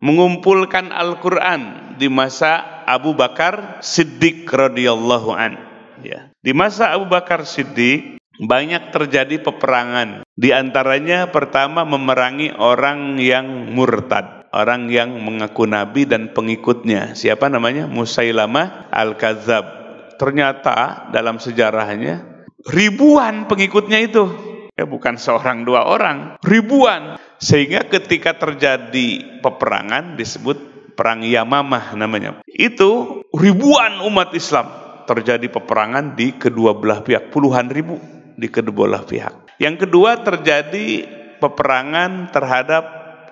mengumpulkan Al-Quran di masa Abu Bakar Siddiq radhiyallahu an. Ya. Di masa Abu Bakar Siddiq banyak terjadi peperangan. Di antaranya pertama memerangi orang yang murtad, orang yang mengaku nabi dan pengikutnya. Siapa namanya? Musailamah Al-Kadzab. Ternyata dalam sejarahnya ribuan pengikutnya itu. Ya, bukan seorang dua orang, ribuan. Sehingga ketika terjadi peperangan disebut perang Yamamah namanya. Itu ribuan umat Islam terjadi peperangan di kedua belah pihak, puluhan ribu di kedua belah pihak. Yang kedua terjadi peperangan terhadap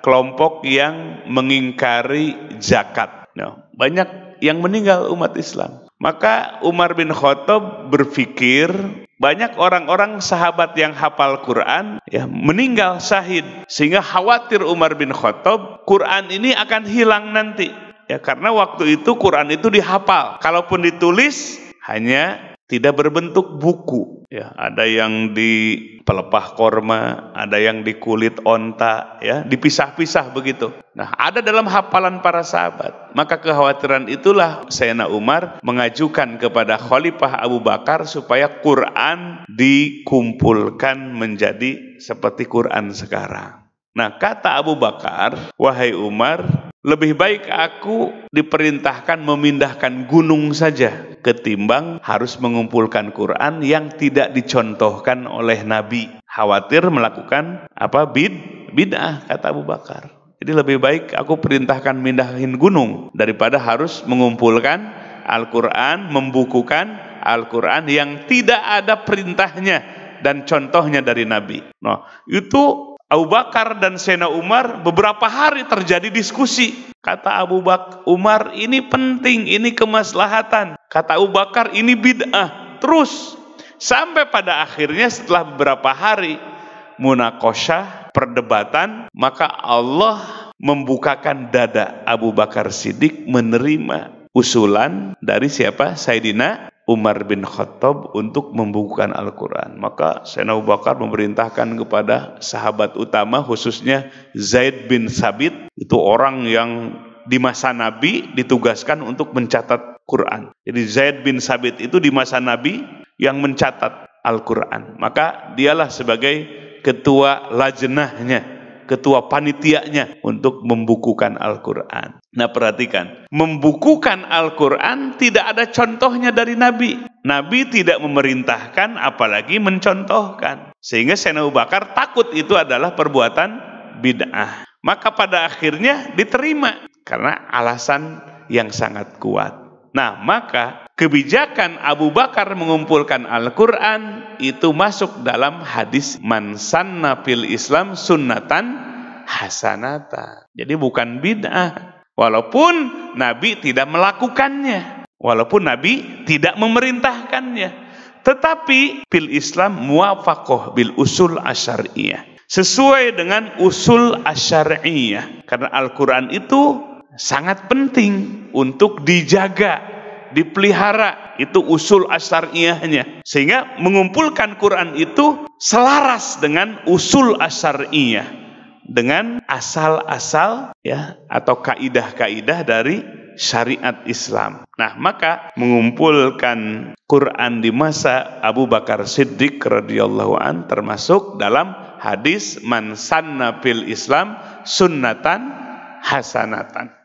kelompok yang mengingkari zakat. Nah, banyak yang meninggal umat Islam. Maka Umar bin Khattab berpikir banyak orang-orang sahabat yang hafal Quran ya meninggal syahid, sehingga khawatir Umar bin Khattab Quran ini akan hilang nanti. Ya, karena waktu itu Quran itu dihafal, kalaupun ditulis hanya tidak berbentuk buku. Ya, ada yang di pelepah korma, ada yang di kulit onta, ya, dipisah-pisah begitu. Nah, ada dalam hafalan para sahabat. Maka kekhawatiran itulah Sayyidina Umar mengajukan kepada Khalifah Abu Bakar supaya Quran dikumpulkan menjadi seperti Quran sekarang. Nah, kata Abu Bakar, wahai Umar, lebih baik aku diperintahkan memindahkan gunung saja ketimbang harus mengumpulkan Quran yang tidak dicontohkan oleh Nabi. Khawatir melakukan bid'ah, kata Abu Bakar. Jadi lebih baik aku perintahkan mindahin gunung daripada harus mengumpulkan Al-Quran, membukukan Al-Quran yang tidak ada perintahnya dan contohnya dari Nabi. Nah, itu Abu Bakar dan Sayyidina Umar beberapa hari terjadi diskusi. Kata Abu Bakar, Umar, ini penting, ini kemaslahatan. Kata Abu Bakar, ini bid'ah. Terus sampai pada akhirnya setelah beberapa hari munakosyah, perdebatan, maka Allah membukakan dada Abu Bakar Siddiq menerima usulan dari siapa? Sayyidina Umar bin Khattab untuk membukukan Al-Quran. Maka Sayyidina Abu Bakar memerintahkan kepada sahabat utama, khususnya Zaid bin Sabit, itu orang yang di masa Nabi ditugaskan untuk mencatat Quran. Jadi Zaid bin Sabit itu di masa Nabi yang mencatat Al-Quran. Maka dialah sebagai ketua lajnahnya, ketua panitianya untuk membukukan Al-Quran. Nah, perhatikan, membukukan Al-Quran tidak ada contohnya dari Nabi. Nabi tidak memerintahkan apalagi mencontohkan. Sehingga Sayyidina Abu Bakar takut itu adalah perbuatan bid'ah. Maka pada akhirnya diterima karena alasan yang sangat kuat. Nah, maka kebijakan Abu Bakar mengumpulkan Al-Quran itu masuk dalam hadis man sanna fil Islam sunnatan hasanata. Jadi bukan bid'ah. Walaupun Nabi tidak melakukannya, walaupun Nabi tidak memerintahkannya, tetapi fil Islam muwafaqah bil usul asyariyah, sesuai dengan usul asyariyah. Karena Al-Quran itu sangat penting untuk dijaga, dipelihara, itu usul asyariyahnya. Sehingga mengumpulkan Quran itu selaras dengan usul asyariyah, dengan asal-asal ya atau kaidah-kaidah dari syariat Islam. Nah, maka mengumpulkan Quran di masa Abu Bakar Siddiq radhiyallahu an termasuk dalam hadis man sanna fil Islam sunnatan hasanatan.